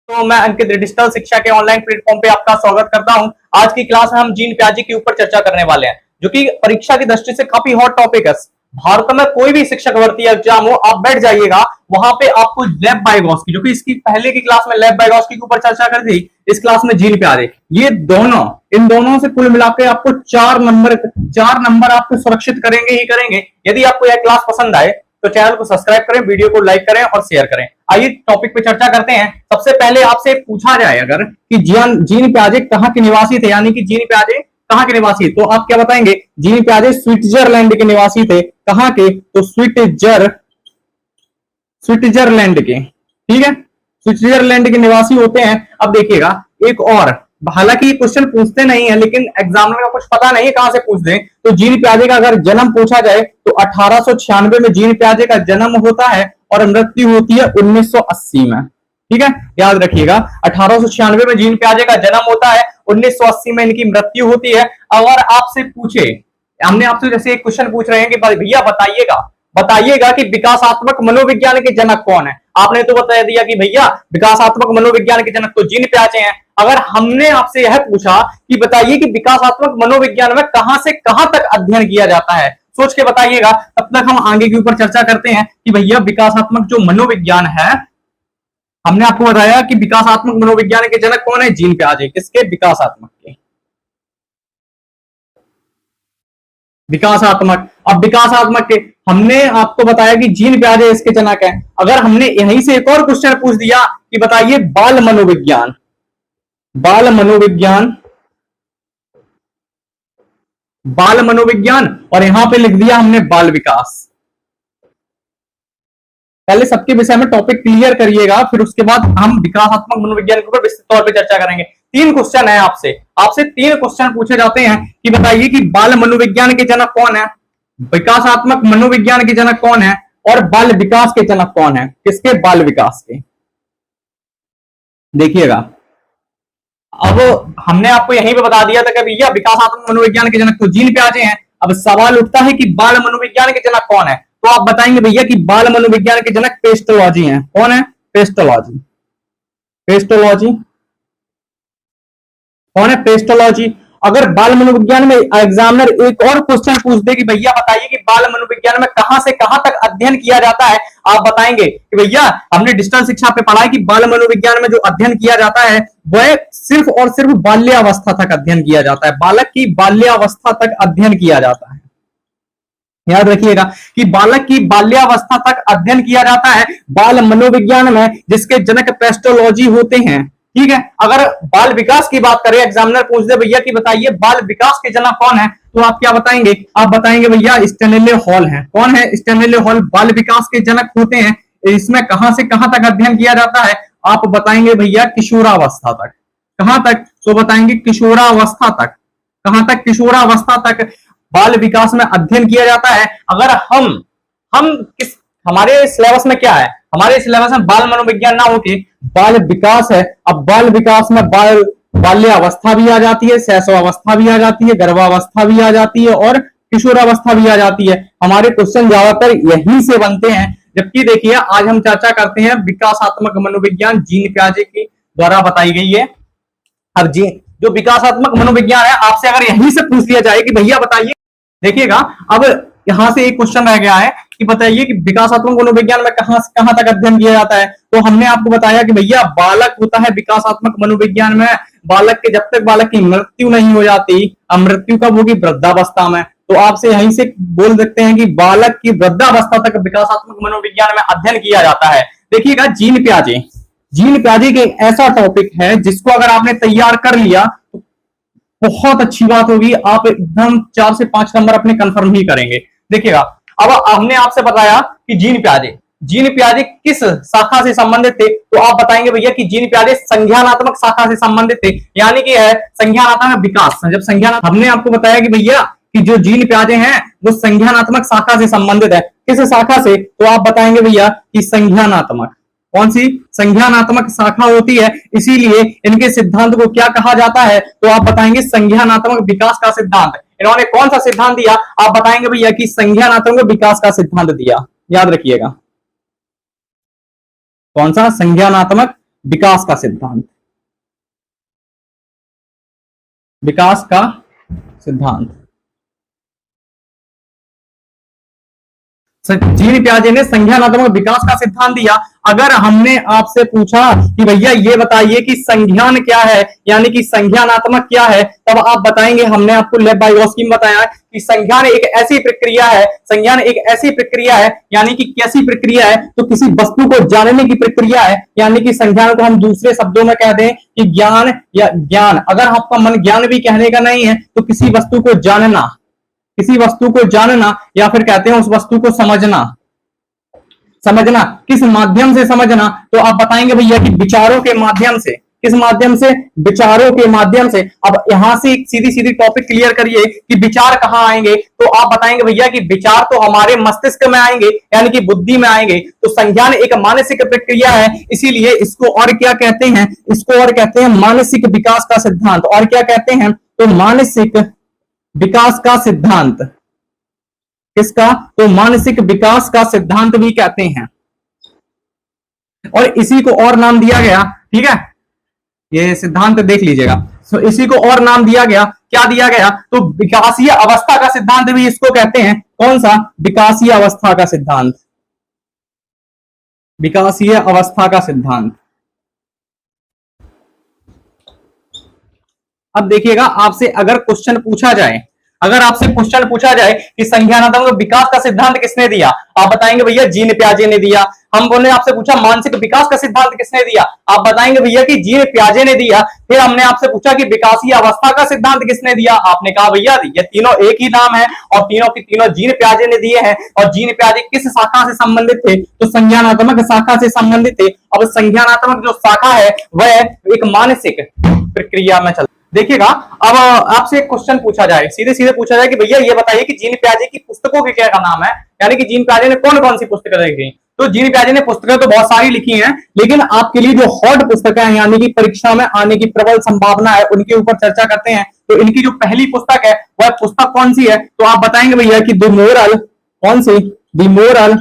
तो मैं अंकित डिजिटल शिक्षा के ऑनलाइन प्लेटफॉर्म पे आपका स्वागत करता हूं। आज की क्लास में हम जीन प्याजे के ऊपर चर्चा करने वाले हैं, जो कि परीक्षा की दृष्टि से काफी हॉट टॉपिक है। भारत में कोई भी शिक्षक भर्ती एग्जाम हो, आप बैठ जाइएगा, वहां पे आपको लेब बायोगॉस्की, जो कि इसकी पहले की क्लास में लेब बायोगॉस्की के ऊपर चर्चा कर दी, इस क्लास में जीन प्याजे, ये दोनों, इन दोनों से कुल मिलाकर आपको 4 नंबर आपको सुरक्षित करेंगे ही करेंगे। यदि आपको यह क्लास पसंद आए तो चैनल को सब्सक्राइब करें, वीडियो को लाइक करें और शेयर करें। आइए टॉपिक पे चर्चा करते हैं। सबसे पहले आपसे पूछा जाए अगर कि जीन प्याजे कहां के निवासी थे, यानी कि जीन प्याजे कहां के निवासी, तो आप क्या बताएंगे? जीन प्याजे स्विट्जरलैंड के निवासी थे। कहां के? तो स्विट्जरलैंड के, ठीक है, स्विट्जरलैंड के निवासी होते हैं। अब देखिएगा एक और, हालांकि क्वेश्चन पूछते नहीं है, लेकिन एग्जामिनर का कुछ पता नहीं है कहां से पूछ दें, तो जीन प्याजे का अगर जन्म पूछा जाए तो 1896 में जीन प्याजे का जन्म होता है और मृत्यु होती है 1980 में। ठीक है, याद रखिएगा 1896 में जीन प्याजे का जन्म होता है, 1980 में इनकी मृत्यु होती है। अगर आपसे पूछे, हमने आपसे जैसे एक क्वेश्चन पूछ रहे हैं कि भैया बताइएगा कि विकासात्मक मनोविज्ञान के जनक कौन है, आपने तो बता दिया कि भैया विकासात्मक मनोविज्ञान के जनक तो जीन प्याजे हैं। अगर हमने आपसे यह पूछा कि बताइए कि विकासात्मक मनोविज्ञान में कहां से कहां तक अध्ययन किया जाता है, सोच के बताइएगा। तब तक हम आगे के ऊपर चर्चा करते हैं कि भैया विकासात्मक जो मनोविज्ञान है, हमने आपको बताया कि विकासात्मक मनोविज्ञान के जनक कौन है? जीन प्याजे। किसके? विकासात्मक के। विकासात्मक, अब विकासात्मक के हमने आपको बताया कि जीन प्याजे इसके जनक है। अगर हमने यहीं से एक और क्वेश्चन पूछ दिया कि बताइए बाल मनोविज्ञान और यहां पे लिख दिया हमने बाल विकास। पहले सबके विषय में टॉपिक क्लियर करिएगा, फिर उसके बाद हम विकासात्मक मनोविज्ञान के ऊपर विस्तृत तौर पे चर्चा करेंगे। 3 क्वेश्चन है आपसे 3 क्वेश्चन पूछे जाते हैं कि बताइए कि बाल मनोविज्ञान के जनक कौन है, विकासात्मक मनोविज्ञान के जनक कौन है और बाल विकास के जनक कौन है। किसके? बाल विकास के। देखिएगा, अब हमने आपको यहीं पे बता दिया था कि भैया विकासात्मक मनोविज्ञान के जनक तो जीन प्याजे हैं। अब सवाल उठता है कि बाल मनोविज्ञान के जनक कौन है, तो आप बताएंगे भैया कि बाल मनोविज्ञान के जनक पेस्टोलॉजी हैं। कौन है? पेस्टोलॉजी कौन है? पेस्टोलॉजी। अगर बाल मनोविज्ञान में एग्जामिनर एक और क्वेश्चन पूछ दे कि भैया बताइए कि बाल मनोविज्ञान में कहां से कहां तक अध्ययन किया जाता है, आप बताएंगे कि भैया हमने डिजिटल शिक्षा पे पढ़ा है कि बाल मनोविज्ञान में जो अध्ययन किया जाता है वह सिर्फ और सिर्फ बाल्यावस्था तक अध्ययन किया जाता है, बालक की बाल्यावस्था तक अध्ययन किया जाता है। याद रखिएगा कि बालक की बाल्यावस्था तक अध्ययन किया जाता है बाल मनोविज्ञान में, जिसके जनक पेस्टोलॉजी होते हैं। ठीक है, अगर बाल विकास की बात करें, एग्जामिनर पूछ दे भैया कि बताइए बाल विकास के जनक कौन है, तो आप क्या बताएंगे? आप बताएंगे भैया स्टेनेले हॉल है। कौन है? स्टेनेले हॉल बाल विकास के जनक होते हैं। इसमें कहां से कहां तक अध्ययन किया जाता है, आप बताएंगे भैया किशोरावस्था तक। कहां तक? तो बताएंगे किशोरावस्था तक। कहां तक? किशोरावस्था तक बाल विकास में अध्ययन किया जाता है। अगर हम किस, हमारे सिलेबस में क्या है? हमारे सिलेबस में बाल मनोविज्ञान ना होके बाल विकास है। अब बाल विकास में बाल्यावस्था भी आ जाती है, शैशवावस्था भी आ जाती है, गर्भावस्था भी आ जाती है और किशोरावस्था भी आ जाती है। हमारे क्वेश्चन ज्यादातर यहीं से बनते हैं। जबकि देखिए आज हम चर्चा करते हैं विकासात्मक मनोविज्ञान जीन प्याजे के द्वारा बताई गई है। अब जो विकासात्मक मनोविज्ञान है, आपसे अगर यहीं से पूछ लिया जाए कि भैया बताइए, देखिएगा अब यहां से एक क्वेश्चन रह गया है कि बताइए कि विकासात्मक मनोविज्ञान में कहां से कहां तक अध्ययन किया जाता है, तो हमने आपको बताया कि भैया बालक होता है विकासात्मक मनोविज्ञान में, बालक के जब तक बालक की मृत्यु नहीं हो जाती, मृत्यु कब होगी? वृद्धावस्था में। तो आपसे यहीं से बोल सकते हैं कि बालक की वृद्धावस्था तक विकासात्मक मनोविज्ञान में अध्ययन किया जाता है। देखिएगा जीन प्याजे के ऐसा टॉपिक है जिसको अगर आपने तैयार कर लिया तो बहुत अच्छी बात होगी, आप एकदम 4 से 5 नंबर अपने कंफर्म ही करेंगे। देखिएगा, अब हमने आपसे बताया कि जीन प्याजे किस शाखा से संबंधित थे, तो आप बताएंगे भैया कि जीन प्याजे संज्ञानात्मक शाखा से संबंधित थे, यानी कि है संज्ञानात्मक विकास। जब हमने आपको बताया कि भैया कि जो जीन प्याजे हैं वो संज्ञानात्मक शाखा से संबंधित है। किस शाखा से? तो आप बताएंगे भैया कि संज्ञानात्मक। कौन सी? संज्ञानात्मक शाखा होती है, इसीलिए इनके सिद्धांत को क्या कहा जाता है, तो आप बताएंगे संज्ञानात्मक विकास का सिद्धांत। इन्होंने कौन सा सिद्धांत दिया? आप बताएंगे भैया कि संज्ञानात्मक विकास का सिद्धांत दिया। याद रखिएगा, कौन सा? संज्ञानात्मक विकास का सिद्धांत, विकास का सिद्धांत। जीन पियाजे ने संज्ञानात्मक विकास का सिद्धांत दिया। अगर हमने आपसे पूछा कि भैया ये बताइए कि संज्ञान क्या है, यानी कि संज्ञानात्मक क्या है, तब आप बताएंगे, हमने आपको लेब-वाइगोस्की में बताया कि संज्ञान एक ऐसी प्रक्रिया है, संज्ञान एक ऐसी प्रक्रिया है, यानी कि कैसी प्रक्रिया है, तो किसी वस्तु को जानने की प्रक्रिया है, यानी कि संज्ञान को हम दूसरे शब्दों में कह दें कि ज्ञान या ज्ञान। अगर आपका मन ज्ञान भी कहने का नहीं है तो किसी वस्तु को जानना, किसी वस्तु को जानना, या फिर कहते हैं उस वस्तु को समझना। समझना किस माध्यम से समझना, तो आप बताएंगे भैया कि विचारों के माध्यम से। किस माध्यम से? विचारों के माध्यम से। अब यहां से सीधी सीधी टॉपिक क्लियर करिए कि विचार कहां आएंगे, तो आप बताएंगे भैया कि विचार तो हमारे मस्तिष्क में आएंगे, यानी कि बुद्धि में आएंगे। तो संज्ञान एक मानसिक प्रक्रिया है, इसीलिए इसको और क्या कहते हैं? इसको और कहते हैं मानसिक विकास का सिद्धांत। और क्या कहते हैं? तो मानसिक विकास का सिद्धांत। किसका? तो मानसिक विकास का सिद्धांत भी कहते हैं। और इसी को और नाम दिया गया, ठीक है, ये सिद्धांत देख लीजिएगा। तो इसी को और नाम दिया गया, क्या दिया गया? तो विकासीय अवस्था का सिद्धांत भी इसको कहते हैं। कौन सा? विकासीय अवस्था का सिद्धांत, विकासीय अवस्था का सिद्धांत। अब देखिएगा, आपसे अगर क्वेश्चन पूछा जाए, अगर आपसे क्वेश्चन पूछा जाए कि संज्ञानात्मक विकास का सिद्धांत किसने दिया, आप बताएंगे भैया जीन पियाजे ने दिया। हम बोले आपसे पूछा मानसिक विकास का सिद्धांत किसने दिया, आप बताएंगे भैया कि जीन पियाजे ने दिया। फिर हमने आपसे पूछा कि विकासीय अवस्था का सिद्धांत किसने दिया, आपने कहा भैया ये तीनों एक ही नाम है और तीनों की तीनों जीन पियाजे ने दिए हैं। और जीन पियाजे किस शाखा से संबंधित थे? तो संज्ञानात्मक शाखा से संबंधित थे। अब संज्ञानात्मक जो शाखा है वह एक मानसिक प्रक्रिया में चल। देखिएगा, अब आपसे एक क्वेश्चन पूछा जाए, सीधे सीधे पूछा जाए कि भैया ये बताइए कि जीन पियाजे की पुस्तकों के क्या का नाम है, यानी कि जीन पियाजे ने कौन कौन सी पुस्तकें लिखी। तो जीन पियाजे ने पुस्तकें तो बहुत सारी लिखी हैं, लेकिन आपके लिए जो हॉट पुस्तकें हैं, यानी कि परीक्षा में आने की प्रबल संभावना है, उनके ऊपर चर्चा करते हैं। तो इनकी जो पहली पुस्तक है वह पुस्तक कौन सी है, तो आप बताएंगे भैया कि द मोरल, कौन सी? द मोरल,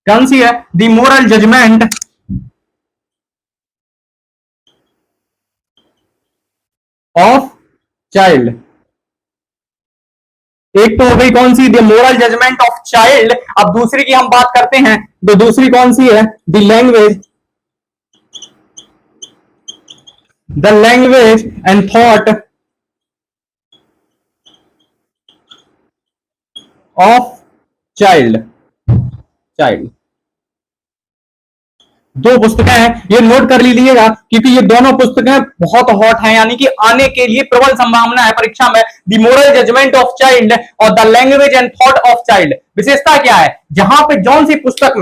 कौन सी है? The moral judgement of child. एक तो हो गई कौन सी? The moral judgement of child. अब दूसरी की हम बात करते हैं, तो दूसरी कौन सी है? The language, the language and thought of child. Child दो पुस्तकें हैं, ये नोट कर लीजिएगा क्योंकि ये दोनों पुस्तकें बहुत हॉट हैं, यानी कि आने के लिए प्रबल संभावना है परीक्षा में। The moral judgement of child और the language and thought of child. विशेषता क्या है? जहां पे जौन सी पुस्तक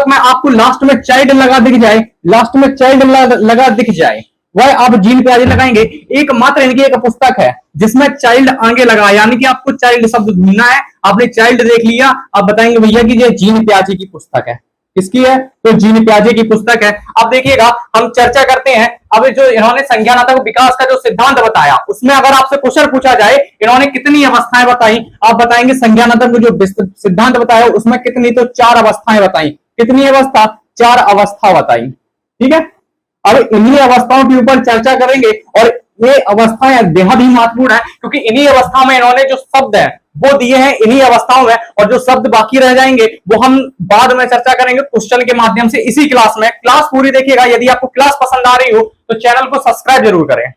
में आपको लास्ट में चाइल्ड लगा दिख जाए, लास्ट में चाइल्ड लगा दिख जाए, वह आप जीन पियाजे लगाएंगे। एकमात्र इनकी एक पुस्तक है जिसमें चाइल्ड आगे लगा, यानी कि आपको चाइल्ड शब्द ढूंढना है। आपने चाइल्ड देख लिया, आप बताएंगे भैया कि ये जीन पियाजे की पुस्तक है। किसकी है? तो जीन पियाजे की पुस्तक है। अब देखिएगा, हम चर्चा करते हैं। अब जो इन्होंने संज्ञानात्मक विकास का जो सिद्धांत बताया, उसमें अगर आपसे क्वेश्चन पूछा जाए इन्होंने कितनी अवस्थाएं बताई, आप बताएंगे संज्ञानात्मक जो सिद्धांत बताया उसमें कितनी? तो 4 अवस्थाएं बताई। कितनी अवस्था? 4 अवस्था बताई। ठीक है, अब इन्हीं अवस्थाओं के ऊपर चर्चा करेंगे और ये अवस्थाएं बेहद ही महत्वपूर्ण है, क्योंकि इन्हीं अवस्था में इन्होंने जो शब्द है वो दिए हैं इन्हीं अवस्थाओं में, और जो शब्द बाकी रह जाएंगे वो हम बाद में चर्चा करेंगे क्वेश्चन के माध्यम से इसी क्लास में। क्लास पूरी देखिएगा। यदि आपको क्लास पसंद आ रही हो तो चैनल को सब्सक्राइब जरूर करें।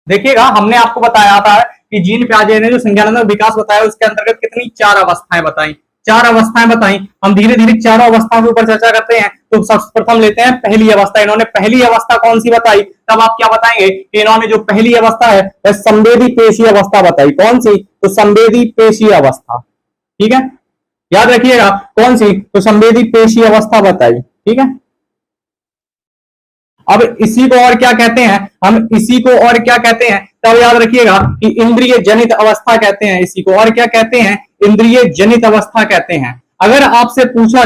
देखिएगा, हमने आपको बताया था कि जीन पियाजे ने जो संज्ञानात्मक विकास बताया उसके अंतर्गत कितनी 4 अवस्थाएं बताई। 4 अवस्थाएं बताई। हम धीरे धीरे चारों अवस्थाओं के ऊपर चर्चा करते हैं। तो सर्वप्रथम लेते हैं पहली अवस्था। इन्होंने पहली अवस्था कौन सी बताई, तब आप क्या बताएंगे कि इन्होंने जो पहली अवस्था है वह संवेदी पेशीय अवस्था बताई। कौन सी? तो संवेदी पेशीय अवस्था। ठीक है, याद रखिएगा कौन सी? तो संवेदी पेशीय अवस्था बताई। ठीक है, अब इसी को और क्या कहते हैं? हम इसी को और क्या कहते हैं, तब याद रखिएगा कि इंद्रिय जनित अवस्था कहते हैं। इसी को और क्या कहते हैं? इंद्रिय जनित अवस्था कहते हैं। अगर आपसे पूछा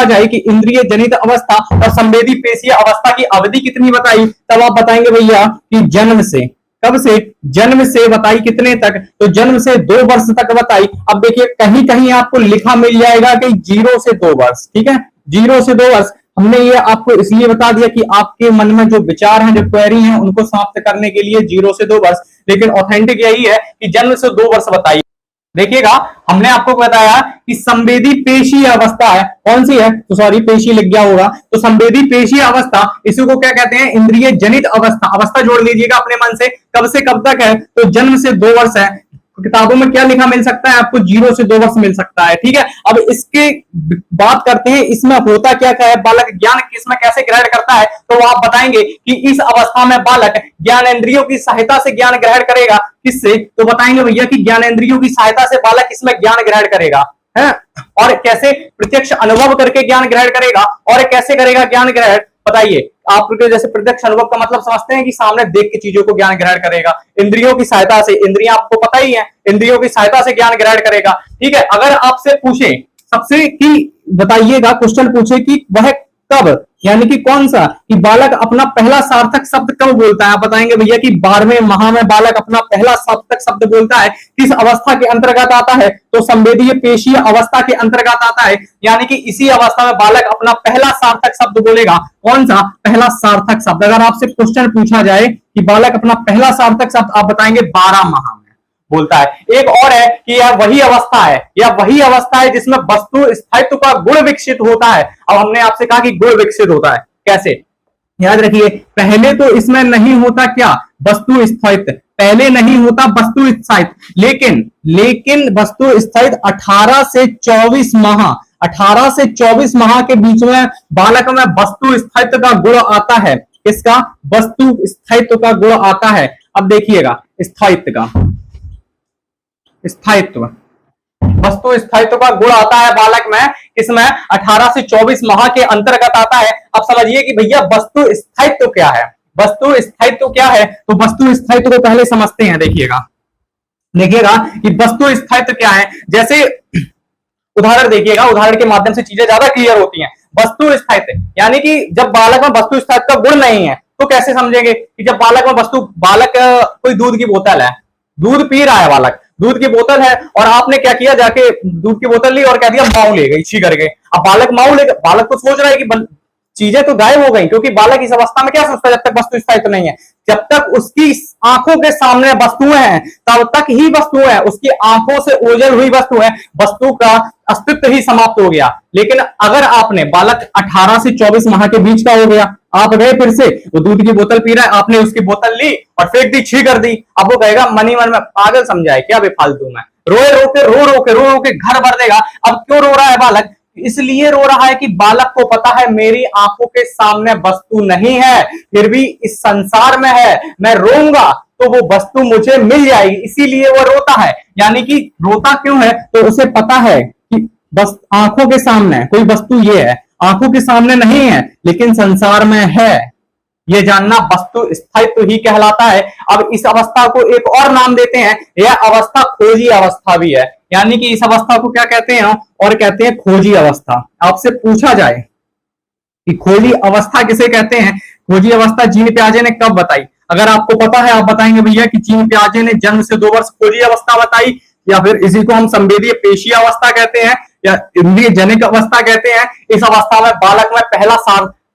जाए कि इंद्रिय जनित अवस्था और संवेदी पेशीय अवस्था की अवधि कितनी बताई, तब आप बताएंगे भैया कि जन्म से। कब से? जन्म से बताई। कितने तक? तो जन्म से 2 वर्ष तक बताई। अब देखिए, कहीं कहीं आपको लिखा मिल जाएगा कि 0 से 2 वर्ष। ठीक है, 0 से 2 वर्ष। हमने ये आपको इसलिए बता दिया कि आपके मन में जो विचार हैं, जो क्वेरी हैं, उनको समाप्त करने के लिए 0 से 2 वर्ष, लेकिन ऑथेंटिक यही है कि जन्म से 2 वर्ष बताइए। देखिएगा, हमने आपको बताया कि संवेदी पेशीय अवस्था है, कौन सी है, तो सॉरी पेशी लिख गया होगा, तो संवेदी पेशीय अवस्था, इसी को क्या कहते हैं, इंद्रिय जनित अवस्था। अवस्था जोड़ लीजिएगा अपने मन से, कब से कब तक है, तो जन्म से 2 वर्ष है। किताबों में क्या लिखा मिल सकता है आपको, 0 से 2 वर्ष मिल सकता है, ठीक है। अब इसके बात करते हैं, इसमें होता क्या क्या है, बालक ज्ञान किसमें कैसे ग्रहण करता है, तो आप बताएंगे कि इस अवस्था में बालक ज्ञानेंद्रियों की सहायता से ज्ञान ग्रहण करेगा। किससे, तो बताएंगे भैया कि ज्ञानेंद्रियों की सहायता से बालक इसमें ज्ञान ग्रहण करेगा, है। और कैसे, प्रत्यक्ष अनुभव करके ज्ञान ग्रहण करेगा। और कैसे करेगा ज्ञान ग्रहण, बताइए। आपके जैसे प्रत्यक्ष अनुभव का मतलब समझते हैं कि सामने देख के चीजों को ज्ञान ग्रहण करेगा। इंद्रियों की सहायता से, इंद्रियां आपको पता ही है, इंद्रियों की सहायता से ज्ञान ग्रहण करेगा, ठीक है। अगर आपसे पूछे सबसे कि बताइएगा, क्वेश्चन पूछे कि वह कब, यानी कि कौन सा, कि बालक अपना पहला सार्थक शब्द कब बोलता है, आप बताएंगे भैया कि 12वें माह में बालक अपना पहला सार्थक शब्द बोलता है। किस अवस्था के अंतर्गत आता है, तो संवेदीय पेशीय अवस्था के अंतर्गत आता है, यानी कि इसी अवस्था में बालक अपना पहला सार्थक शब्द बोलेगा। कौन सा पहला सार्थक शब्द, अगर आपसे क्वेश्चन पूछा जाए कि बालक अपना पहला सार्थक शब्द, आप बताएंगे 12 माह में बोलता है। एक और है कि यह वही अवस्था है, यह वही अवस्था है जिसमें वस्तु स्थायित्व का गुण विकसित होता है। अब हमने आपसे कहा कि गुण विकसित होता है कैसे, याद रखिए, पहले तो इसमें नहीं होता क्या, वस्तु स्थायित्व, पहले नहीं होता वस्तु स्थायित्व, लेकिन वस्तु स्थायित्व 18 से 24 माह, 18 से 24 माह के बीच में बालक में वस्तु स्थायित्व का गुण आता है। किसका, वस्तु स्थायित्व का गुण आता है। अब देखिएगा, स्थायित्व का, स्थायित्व, वस्तु स्थायित्व का गुण आता है बालक में, इसमें 18 से 24 माह के अंतर्गत आता है। अब समझिए कि भैया वस्तु स्थायित्व क्या है, वस्तु स्थायित्व क्या है, तो वस्तु स्थायित्व को पहले समझते हैं। देखिएगा कि वस्तु स्थायित्व क्या है। जैसे उदाहरण देखिएगा, उदाहरण के माध्यम से चीजें ज्यादा क्लियर होती हैं। वस्तु स्थायित्व यानी कि जब बालक में वस्तु स्थायित्व का गुण नहीं है, तो कैसे समझेंगे कि जब बालक में बालक कोई दूध की बोतल है, दूध पी रहा है बालक, दूध की बोतल है, और आपने क्या किया, जाके दूध की बोतल ली और कह दिया माऊ ले गई, छी करके। अब बालक माऊ ले, बालक तो सोच रहा है कि चीजें तो गायब हो गई, क्योंकि बालक इस अवस्था में क्या सोचता है, जब तक वस्तु स्थायित्व नहीं है, जब तक उसकी आंखों के सामने वस्तुएं हैं तब तक ही वस्तुएं हैं, उसकी आंखों से ओझल हुई वस्तु है, वस्तु का अस्तित्व ही समाप्त हो गया। लेकिन अगर आपने, बालक 18 से 24 माह के बीच का हो गया, आप गए फिर से, वो दूध की बोतल पी रहा है, आपने उसकी बोतल ली और फेंक दी, छी कर दी। अब वो कहेगा मन ही मन में, पागल समझाए क्या बेफालतू में, रो रो के घर भर देगा। अब क्यों रो रहा है बालक, इसलिए रो रहा है कि बालक को पता है मेरी आंखों के सामने वस्तु नहीं है, फिर भी इस संसार में है, मैं रोऊंगा तो वो वस्तु मुझे मिल जाएगी, इसीलिए वो रोता है। यानी कि रोता क्यों है, तो उसे पता है कि बस आंखों के सामने कोई वस्तु ये है, आंखों के सामने नहीं है लेकिन संसार में है, ये जानना वस्तु स्थायित्व ही कहलाता है। अब इस अवस्था को एक और नाम देते हैं, यह अवस्था खोजी अवस्था भी है। यानी कि इस अवस्था को क्या कहते हैं, और कहते हैं खोजी अवस्था। आपसे पूछा जाए कि खोजी अवस्था किसे कहते हैं, खोजी अवस्था जीन पियाजे ने कब बताई, अगर आपको पता है आप बताएंगे भैया कि जीन पियाजे ने जन्म से 2 वर्ष खोजी अवस्था बताई, या फिर इसी को हम संवेदीय पेशीय अवस्था कहते हैं या इंद्रिय जनिक अवस्था कहते हैं। इस अवस्था में बालक में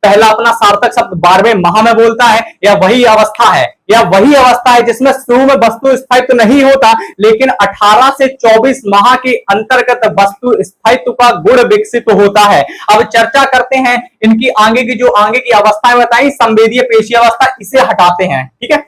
पहला अपना सार्थक शब्द 12वें माह में बोलता है, या वही अवस्था है जिसमें शुरू में वस्तु स्थायित्व नहीं होता, लेकिन 18 से 24 माह के अंतर्गत वस्तु स्थायित्व का गुण विकसित होता है। अब चर्चा करते हैं इनकी आगे की अवस्थाएं बताई, संवेदीय पेशीय अवस्था, इसे हटाते हैं, ठीक है।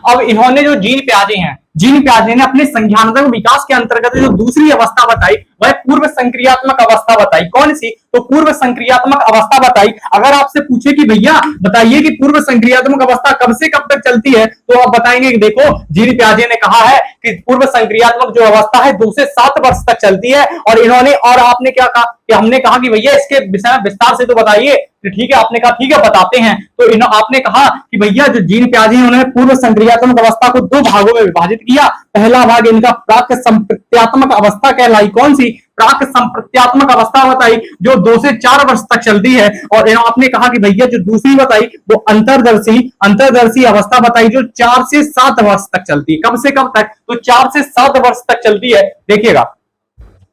अब इन्होंने जो जीन पियाजे ने अपने संज्ञानात्मक विकास के अंतर्गत जो दूसरी अवस्था बताई, वह पूर्व संक्रियात्मक अवस्था बताई। कौन सी, तो पूर्व संक्रियात्मक अवस्था बताई। अगर आपसे पूछे कि भैया बताइए कि पूर्व संक्रियात्मक अवस्था कब से कब तक चलती है, तो आप बताएंगे कि देखो जीन पियाजे ने कहा है कि पूर्व संक्रियात्मक जो अवस्था है 2 से 7 वर्ष तक चलती है। और आपने क्या कहा कि हमने कहा कि भैया इसके विषय में विस्तार से तो बताइए, तो ठीक है, आपने कहा ठीक है बताते हैं। तो आपने कहा कि भैया जो जीन पियाजे हैं उन्होंने पूर्व संक्रियात्मक अवस्था को 2 भागों में विभाजित किया। पहला भाग इनका प्राक संप्रत्यात्मक अवस्था कहलाई। कौन सी, प्राक संप्रत्यात्मक अवस्था बताई, जो 2 से 4 वर्ष तक चलती है। और आपने कहा कि भैया जो दूसरी बताई वो अंतरदर्शी अवस्था बताई, जो 4 से 7 वर्ष तक चलती है। कब से कब तक, तो 4 से 7 वर्ष तक चलती है। देखिएगा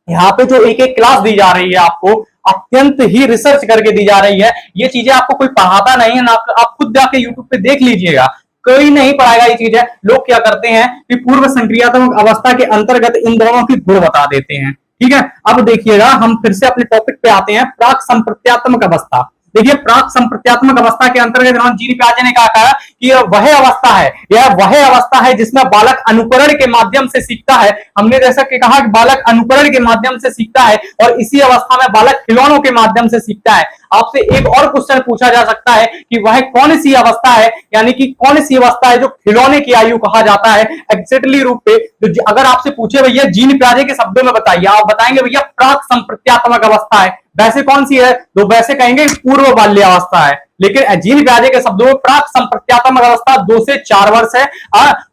यहाँ पे जो एक एक क्लास दी जा रही है आपको, अत्यंत ही रिसर्च करके दी जा रही है। ये चीजें आपको कोई पढ़ाता नहीं है ना, आप खुद जाके यूट्यूब पे देख लीजिएगा, कोई नहीं पढ़ाएगा ये चीजें। लोग क्या करते हैं कि पूर्व संक्रियात्मक अवस्था के अंतर्गत इन दोनों की गुण बता देते हैं। ठीक है, अब देखिएगा हम फिर से अपने टॉपिक पे आते हैं, प्राक संप्रत्यात्मक अवस्था। देखिए, प्राक संप्रत्यात्मक अवस्था के अंतर्गत जीन पियाजे ने कहा कि यह वह अवस्था है, यह वह अवस्था है जिसमें बालक अनुकरण के माध्यम से सीखता है। हमने जैसा कि कहा कि बालक अनुकरण के माध्यम से सीखता है और इसी अवस्था में बालक खिलौनों के माध्यम से सीखता है। आपसे एक और क्वेश्चन पूछा जा सकता है कि वह कौन सी अवस्था है, यानी कि कौन सी अवस्था है जो खिलौने की आयु कहा जाता है एग्जैक्टली रूप पे। तो अगर आपसे पूछे भैया जीन पियाजे के शब्दों में बताइए, आप बताएंगे भैया प्राक संप्रत्यात्मक अवस्था है। वैसे कौन सी है? तो वैसे कहेंगे पूर्व बाल्यावस्था है, लेकिन जीन पियाजे के शब्दों में प्राक संप्रत्यात्मक अवस्था 2 से 4 वर्ष है।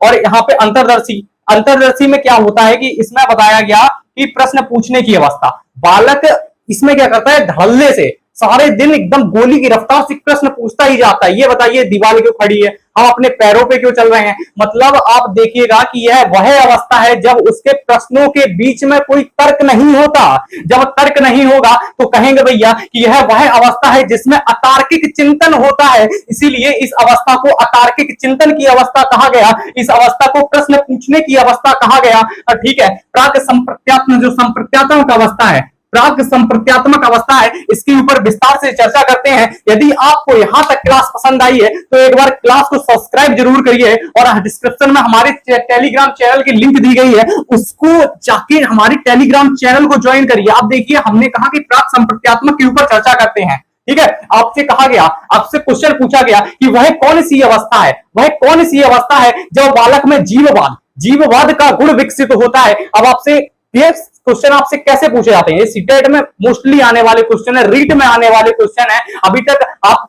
और यहाँ पे अंतरदर्शी में क्या होता है कि इसमें बताया गया कि प्रश्न पूछने की अवस्था। बालक इसमें क्या करता है, धड़ल्ले से सारे दिन एकदम गोली की रफ्तार से प्रश्न पूछता ही जाता है। ये बताइए दीवार क्यों खड़ी है, हम अपने पैरों पे क्यों चल रहे हैं। मतलब आप देखिएगा कि यह वह अवस्था है जब उसके प्रश्नों के बीच में कोई तर्क नहीं होता। जब तर्क नहीं होगा तो कहेंगे भैया कि यह वह अवस्था है जिसमें अतार्किक चिंतन होता है। इसीलिए इस अवस्था को अतार्किक चिंतन की अवस्था कहा गया, इस अवस्था को प्रश्न पूछने की अवस्था कहा गया। ठीक है, प्राक संप्रत्यात्मक जो संप्रत्यात्मक अवस्था है, प्राक संप्रत्यात्मक अवस्था है, इसके ऊपर विस्तार से चर्चा करते हैं। यदि आपको यहां तक क्लास पसंद आई है तो एक बार क्लास को सब्सक्राइब जरूर करिए और डिस्क्रिप्शन में हमारे टेलीग्राम चैनल की लिंक दी गई है, उसको जाके हमारे टेलीग्राम चैनल को ज्वाइन करिए। आप देखिए, हमने कहा कि प्राक संप्रत्यात्मक के ऊपर चर्चा करते हैं। ठीक है, आपसे कहा गया, आपसे क्वेश्चन पूछा गया कि वह कौन सी अवस्था है, वह कौन सी अवस्था है जब बालक में जीववाद का गुण विकसित होता है। अब आपसे ये क्वेश्चन आपसे कैसे पूछे जाते हैं, ये सीटेट में मोस्टली आने वाले क्वेश्चन है, रीट में आने वाले क्वेश्चन है। अभी तक आप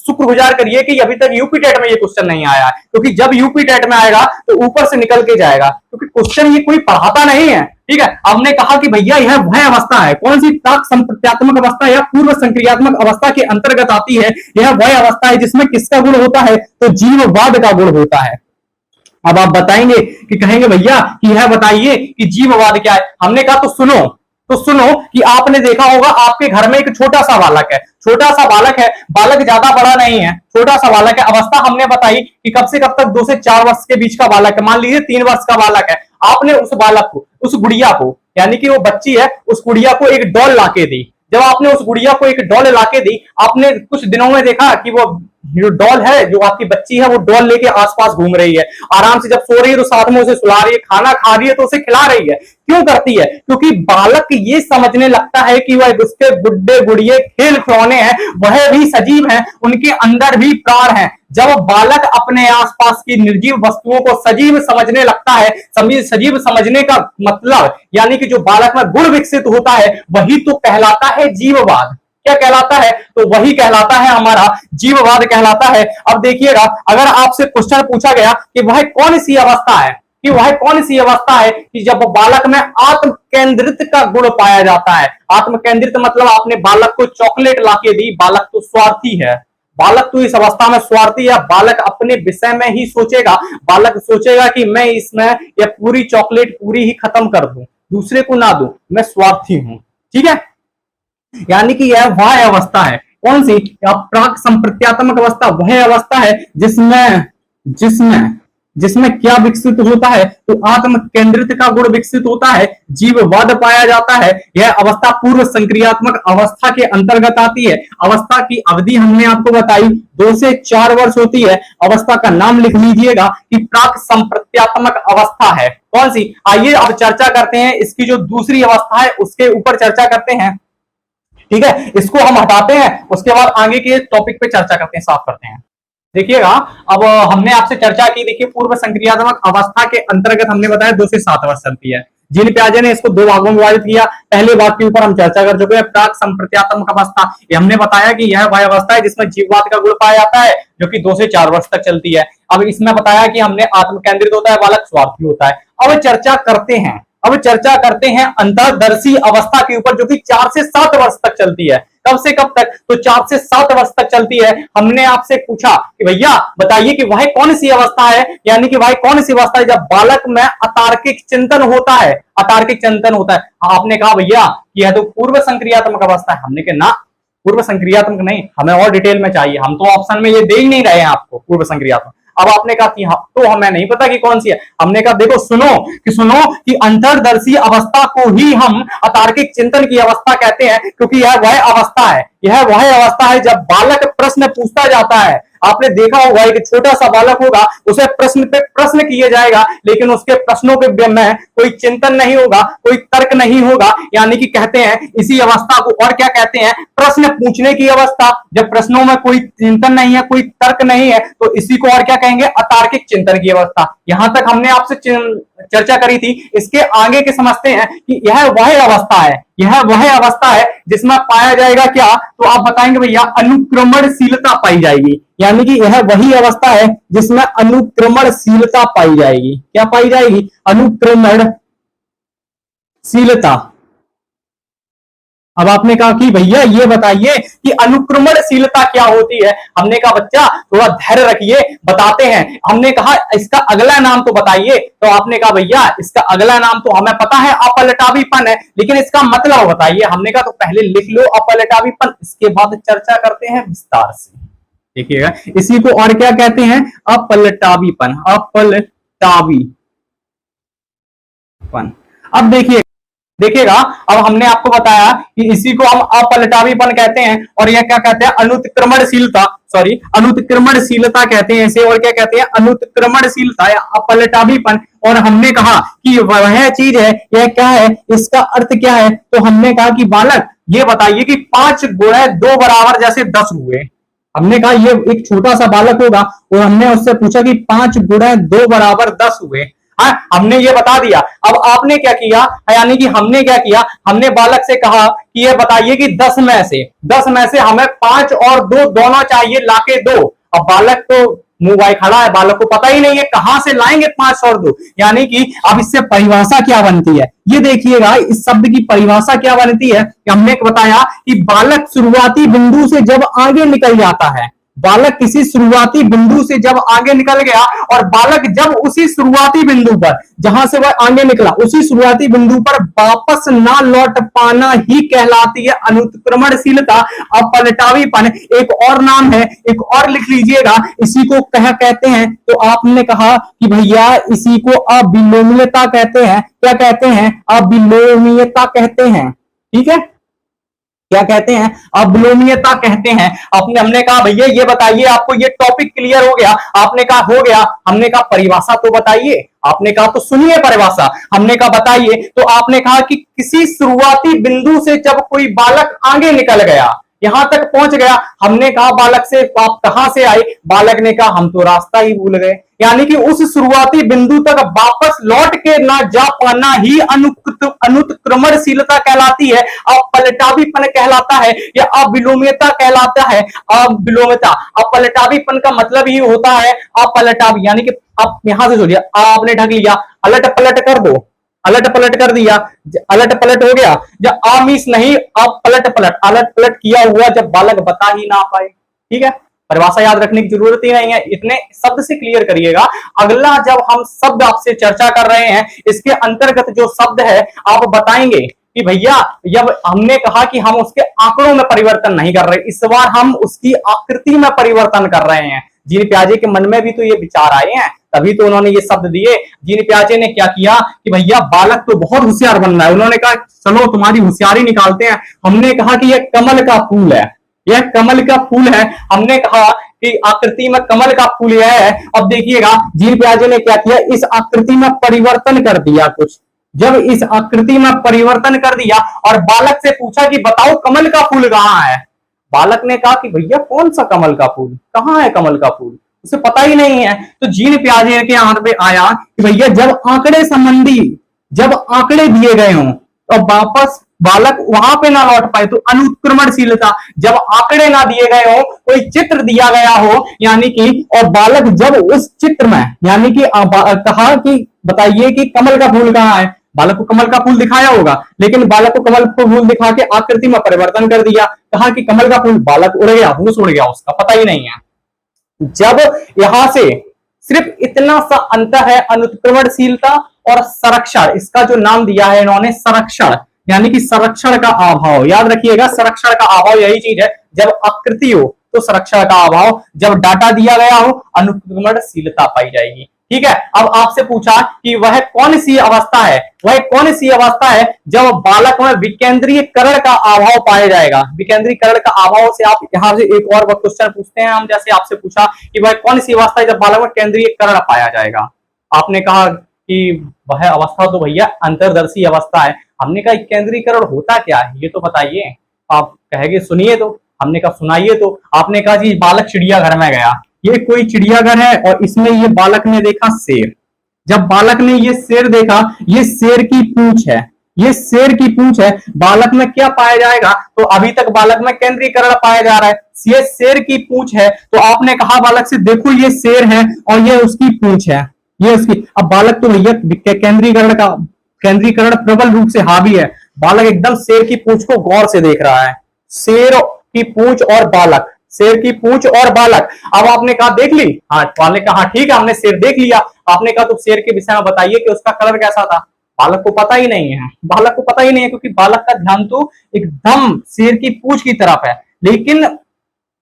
शुक्रगुजार करिए कि अभी तक यूपी टेट में ये क्वेश्चन नहीं आया है, क्योंकि जब यूपी टेट में आएगा तो ऊपर से निकल के जाएगा, क्योंकि क्वेश्चन ये कोई पढ़ाता नहीं है। ठीक है, हमने कहा कि भैया यह वह अवस्था है, कौन सी प्राक संप्रत्यात्मक अवस्था या पूर्व संक्रियात्मक अवस्था के अंतर्गत आती है। यह वह अवस्था है जिसमें किसका गुण होता है, तो जीववाद का गुण होता है। अब आप बताएंगे कि कहेंगे भैया कि यह बताइए कि जीववाद क्या है। हमने कहा तो सुनो कि आपने देखा होगा आपके घर में एक छोटा सा बालक है, बालक ज्यादा बड़ा नहीं है, छोटा सा बालक है। अवस्था हमने बताई कि कब से कब तक, 2 से 4 वर्ष के बीच का बालक है। मान लीजिए 3 वर्ष का बालक है, आपने उस बालक को, उस गुड़िया को, यानी कि वो बच्ची है, उस गुड़िया को एक डॉल लाके दी। जब आपने उस गुड़िया को एक डॉल लाके दी, आपने कुछ दिनों में देखा कि वो जो डॉल है, जो आपकी बच्ची है, वो डॉल लेके आसपास घूम रही है, आराम से जब सो रही है तो साथ में उसे सुला रही है, खाना खा रही है तो उसे खिला रही है। क्यों करती है? क्योंकि बालक ये समझने लगता है कि वह उसके गुड्डे गुड़िए खेल खिलौने हैं, वह भी सजीव हैं, उनके अंदर भी प्राण है। जब बालक अपने आसपास की निर्जीव वस्तुओं को सजीव समझने लगता है, सजीव समझने का मतलब यानी कि जो बालक में गुण विकसित होता है, वही तो कहलाता है जीववाद। क्या कहलाता है? तो वही कहलाता है हमारा जीववाद कहलाता है। अब देखिएगा, अगर आपसे क्वेश्चन पूछा गया कि वह कौन सी अवस्था है, कि जब बालक में आत्म केंद्रित का गुण पाया जाता है। आत्म केंद्रित मतलब आपने बालक को चॉकलेट लाके दी, बालक तो स्वार्थी है, बालक तो इस अवस्था में स्वार्थी है, बालक अपने विषय में ही सोचेगा, बालक सोचेगा कि मैं इसमें यह पूरी चॉकलेट पूरी ही खत्म कर दूं, दूसरे को ना दूं, मैं स्वार्थी हूं। ठीक है, यानी कि यह वह अवस्था है, कौन सी? प्राक संप्रत्यात्मक अवस्था वह अवस्था है जिसमें क्या विकसित होता है, तो आत्म केंद्रित का गुण विकसित होता है, जीववाद पाया जाता है। यह अवस्था पूर्व संक्रियात्मक अवस्था के अंतर्गत आती है। अवस्था की अवधि हमने आपको बताई 2 से 4 वर्ष होती है। अवस्था का नाम लिख लीजिएगा कि प्राक संप्रत्यात्मक अवस्था है। कौन सी? आइए अब चर्चा करते हैं इसकी जो दूसरी अवस्था है उसके ऊपर चर्चा करते हैं। ठीक है, इसको हम हटाते हैं, उसके बाद आगे के टॉपिक पे चर्चा करते हैं, साफ करते हैं। देखिएगा, अब हमने आपसे चर्चा की, देखिए पूर्व संक्रियात्मक अवस्था के अंतर्गत हमने बताया 2 से 7 वर्ष चलती है। जीन पियाजे ने इसको 2 भागों में विभाजित किया। पहले भाग के ऊपर हम चर्चा कर चुके हैं, प्राक संप्रत्यात्मक अवस्था। ये हमने बताया कि यह वह अवस्था है जिसमें जीववाद का गुण पाया जाता है, जो कि 2 से 4 वर्ष तक चलती है। अब इसमें बताया कि हमने आत्म केंद्रित होता है, बालक स्वार्थी होता है। अब चर्चा करते हैं अब चर्चा करते हैं अंतर्दर्शी अवस्था के ऊपर, जो कि 4 से 7 वर्ष तक चलती है। कब से कब तक? तो 4 से 7 वर्ष तक चलती है। हमने आपसे पूछा कि भैया बताइए कि वह कौन सी अवस्था है, यानी कि वह कौन सी अवस्था है जब बालक में अतार्किक चिंतन होता है, अतार्किक चिंतन होता है। आपने कहा भैया कि यह तो पूर्व संक्रियात्मक अवस्था है। हमने कहा ना, पूर्व संक्रियात्मक नहीं, हमें और डिटेल में चाहिए। हम तो ऑप्शन में ये दे ही नहीं रहे हैं आपको पूर्व संक्रियात्मक। अब आपने कहा कि हाँ, तो हमें नहीं पता कि कौन सी है। हमने कहा देखो सुनो कि अंतर्दर्शी अवस्था को ही हम अतार्किक चिंतन की अवस्था कहते हैं, क्योंकि यह वह अवस्था है, यह वह अवस्था है जब बालक प्रश्न पूछता जाता है। आपने देखा होगा एक छोटा सा बालक होगा, उसे प्रश्न पे प्रश्न किए जाएगा, लेकिन उसके प्रश्नों पे में कोई चिंतन नहीं होगा, कोई तर्क नहीं होगा, यानी कि कहते हैं इसी अवस्था को और क्या कहते हैं? प्रश्न पूछने की अवस्था। जब प्रश्नों में कोई चिंतन नहीं है, कोई तर्क नहीं है, तो इसी को और क्या कहेंगे? अतार्किक चिंतन की अवस्था। यहां तक हमने आपसे चर्चा करी थी। इसके आगे के समझते हैं कि यह वह अवस्था है, यह वह अवस्था है जिसमें पाया जाएगा क्या? तो आप बताएंगे भैया अनुक्रमणशीलता पाई जाएगी, यानी कि यह वही अवस्था है जिसमें अनुक्रमणशीलता पाई जाएगी। क्या पाई जाएगी? अनुक्रमणशीलता। अब आपने कहा कि भैया ये बताइए कि अनुक्रमणशीलता क्या होती है। हमने कहा बच्चा थोड़ा धैर्य रखिए, बताते हैं। हमने कहा इसका अगला नाम तो बताइए। तो आपने कहा भैया इसका अगला नाम तो हमें पता है अपलटावीपन है, लेकिन इसका मतलब बताइए। हमने कहा तो पहले लिख लो अपलटावीपन, इसके बाद चर्चा करते हैं विस्तार से। देखिएगा इसी को और क्या कहते हैं? अपलटावीपन, अपलटावीपन। अब देखिएगा अब हमने आपको बताया कि इसी को हम अपलटावीपन कहते हैं, और यह क्या कहते हैं? अनुत्क्रमणशीलता, सॉरी अनुत्क्रमणशीलता कहते हैं इसे, और क्या कहते हैं? अनुत्क्रमणशीलता या अपलटावीपन। और हमने कहा कि वह चीज है, यह क्या है, इसका अर्थ क्या है? तो हमने कहा कि बालक ये बताइए कि 5 गुणे 2 बराबर जैसे 10 हुए। हमने कहा ये एक छोटा सा बालक होगा और हमने उससे पूछा कि 5 गुणे 2 बराबर 10 हुए। हाँ, हमने ये बता दिया। अब आपने क्या किया, यानी कि हमने क्या किया, हमने बालक से कहा कि ये बताइए कि 10 में से हमें 5 और 2 दोनों चाहिए, लाके दो। अब बालक तो मुंह भाई खड़ा है, बालक को पता ही नहीं है कहां से लाएंगे 5 और 2, यानी कि अब इससे परिभाषा क्या बनती है ये देखिएगा। इस शब्द की परिभाषा क्या बनती है कि हमने बताया कि बालक शुरुआती बिंदु से जब आगे निकल जाता है, बालक किसी शुरुआती बिंदु से जब आगे निकल गया, और बालक जब उसी शुरुआती बिंदु पर जहां से वह आगे निकला उसी शुरुआती बिंदु पर वापस ना लौट पाना ही कहलाती है अनुत्क्रमणशीलता, अपलटावीपन। एक और नाम है, एक और लिख लीजिएगा, इसी को क्या कहते हैं? तो आपने कहा कि भैया इसी को अविलोम्यता कहते हैं। क्या कहते हैं? अविलोम्यता कहते हैं। ठीक है, क्या कहते हैं? अविलोम्यता कहते हैं। हमने कहा भैया ये बताइए, आपको ये टॉपिक क्लियर हो गया? आपने कहा हो गया। हमने कहा परिभाषा तो बताइए। आपने कहा तो सुनिए परिभाषा। हमने कहा बताइए। तो आपने कहा कि किसी शुरुआती बिंदु से जब कोई बालक आगे निकल गया, यहां तक पहुंच गया। हमने कहा बालक से आप कहां से आए? बालक ने कहा हम तो रास्ता ही भूल गए, यानी कि उस शुरुआती बिंदु तक वापस लौट के ना जा पाना ही अनुत्क्रमणशीलता कहलाती है, अपलटावीपन कहलाता है, या अविलोम्यता कहलाता है। अविलोम्यता, अपलटावीपन का मतलब ही होता है अपलटावी, यानी कि आप यहां से सोचिए, आपने ढक लिया, अलट पलट कर दो, अलट पलट कर दिया, अलट पलट हो गया। जब आमिष नहीं, आप पलट पलट, अलट पलट किया हुआ जब बालक बता ही ना पाए। ठीक है, परिभाषा याद रखने की जरूरत ही नहीं है, इतने शब्द से क्लियर करिएगा। अगला जब हम शब्द आपसे चर्चा कर रहे हैं, इसके अंतर्गत जो शब्द है आप बताएंगे कि भैया जब हमने कहा कि हम उसके आंकड़ों में परिवर्तन नहीं कर रहे, इस बार हम उसकी आकृति में परिवर्तन कर रहे हैं। जीन प्याजे के मन में भी तो ये विचार आए हैं, तभी तो उन्होंने ये शब्द दिए। जीन प्याजे ने क्या किया कि भैया बालक तो बहुत होशियार बन रहा है, उन्होंने कहा चलो तुम्हारी होशियारी निकालते हैं। हमने कहा कि यह कमल का फूल है, यह कमल का फूल है। हमने कहा कि आकृति में कमल का फूल यह है। अब देखिएगा जीन प्याजे ने क्या किया, इस आकृति में परिवर्तन कर दिया कुछ। जब इस आकृति में परिवर्तन कर दिया और बालक से पूछा कि बताओ कमल का फूल कहाँ है, बालक ने कहा कि भैया कौन सा कमल का फूल, कहाँ है कमल का फूल, उसे पता ही नहीं है। तो जीन प्याजे के हाथ में आया कि भैया जब आंकड़े संबंधी, जब आंकड़े दिए गए हों तो वापस बालक वहां पे ना लौट पाए, तो अनुत्क्रमणशीलता। जब आंकड़े ना दिए गए हो, कोई चित्र दिया गया हो, यानी कि और बालक जब उस चित्र में, यानी कि कहा कि बताइए कि कमल का फूल कहाँ है, बालक को कमल का फूल दिखाया होगा, लेकिन बालक को कमल का फूल दिखा के आकृति में परिवर्तन कर दिया, कहा कि कमल का फूल, बालक उड़ गया, होश उड़ गया, उसका पता ही नहीं है। जब यहां से सिर्फ इतना सा अंतर है, अनुत्क्रमणशीलता और संरक्षण, इसका जो नाम दिया है इन्होंने संरक्षण, यानी कि संरक्षण का अभाव। याद रखिएगा, संरक्षण का अभाव यही चीज है, जब आकृति हो तो संरक्षण का अभाव, जब डाटा दिया गया हो अनुत्क्रमणशीलता पाई जाएगी। ठीक है, अब आपसे पूछा कि वह कौन सी अवस्था है, वह कौन सी अवस्था है जब बालक में विकेंद्रीकरण का अभाव पाया जाएगा। विकेंद्रीकरण का अभाव से आप यहां से एक और क्वेश्चन पूछते हैं हम, जैसे आपसे पूछा कि वह कौन सी अवस्था है जब बालक में केंद्रीयकरण पाया जाएगा। आपने कहा कि वह अवस्था तो भैया अंतर्दर्शी अवस्था है। हमने कहा केंद्रीकरण होता क्या है ये तो बताइए। आप कहेंगे सुनिए, तो हमने कहा सुनाइए, तो आपने कहा जी बालक चिड़ियाघर में गया, ये कोई चिड़ियाघर है और इसमें ये बालक ने देखा शेर। जब बालक ने ये शेर देखा, ये शेर की पूंछ है, ये शेर की पूंछ है, बालक में क्या पाया जाएगा, तो अभी तक बालक में केंद्रीकरण पाया जा रहा है, ये शेर की पूंछ है, तो आपने कहा बालक से देखो ये शेर है और ये उसकी पूंछ है, ये उसकी। अब बालक तो भैया केंद्रीकरण प्रबल रूप से हावी है, बालक एकदम शेर की पूंछ को गौर से देख रहा है, शेर की पूंछ और बालक, शेर की पूंछ और बालक। अब आपने कहा देख ली, हाँ, बालक कहा ठीक है हमने शेर देख लिया। आपने कहा तो शेर के विषय में बताइए कि उसका कलर कैसा था। बालक को पता ही नहीं है, बालक को पता ही नहीं है, क्योंकि बालक का ध्यान तो एकदम शेर की पूंछ की तरफ है। लेकिन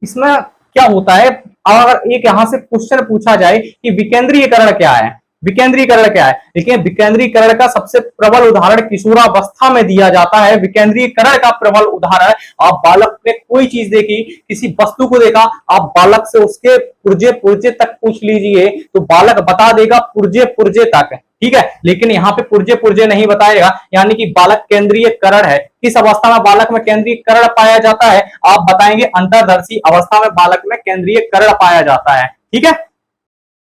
इसमें क्या होता है, अगर एक यहां से क्वेश्चन पूछा जाए कि विकेंद्रीकरण क्या है, विकेंद्रीकरण क्या है, देखिए विकेंद्रीकरण का सबसे प्रबल उदाहरण किशोरावस्था में दिया जाता है। विकेंद्रीकरण का प्रबल उदाहरण, आप बालक ने कोई चीज देखी, किसी वस्तु को देखा, आप बालक से उसके पुर्जे पुर्जे तक पूछ लीजिए तो बालक बता देगा पुर्जे पुर्जे तक। ठीक है, लेकिन यहाँ पे पुर्जे पुर्जे नहीं बताएगा, यानी कि बालक केंद्रीयकरण है। किस अवस्था में बालक में केंद्रीयकरण पाया जाता है, आप बताएंगे अंतर्दर्शी अवस्था में बालक में केंद्रीयकरण पाया जाता है। ठीक है,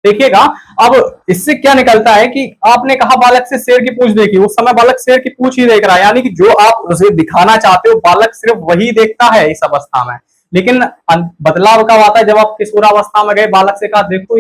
देखिएगा अब इससे क्या निकलता है कि आपने कहा बालक से शेर की पूंछ देखी, उस समय बालक शेर की पूंछ ही देख रहा है, यानी कि जो आप उसे दिखाना चाहते हो बालक सिर्फ वही देखता है इस अवस्था में। लेकिन बदलाव कब आता है, जब आप किशोरावस्था में गए, बालक से कहा देखो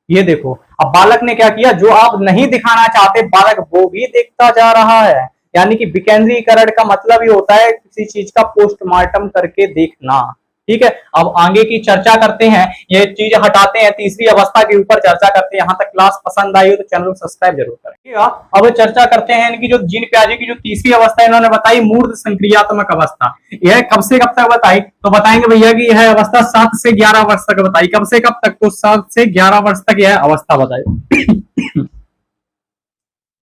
ये देखो, अब बालक ने क्या किया, जो आप नहीं दिखाना चाहते बालक वो भी देखता जा रहा है। यानी कि विकेंद्रीकरण का मतलब ही होता है किसी चीज का पोस्टमार्टम करके देखना। ठीक है, अब आगे की चर्चा करते हैं, ये चीज हटाते हैं, तीसरी अवस्था के ऊपर चर्चा करते हैं। यहाँ तक क्लास पसंद आई हो तो चैनल को सब्सक्राइब जरूर करें। अब चर्चा करते हैं इनकी जो जीन पियाजे की जो तीसरी अवस्था इन्होंने बताई, मूर्त संक्रियात्मक अवस्था। यह कब से कब तक बताई, तो बताएंगे भैया कि यह अवस्था 7 से 11 वर्ष तक बताई। कब से कब तक, तो 7 से 11 वर्ष तक यह अवस्था बताई।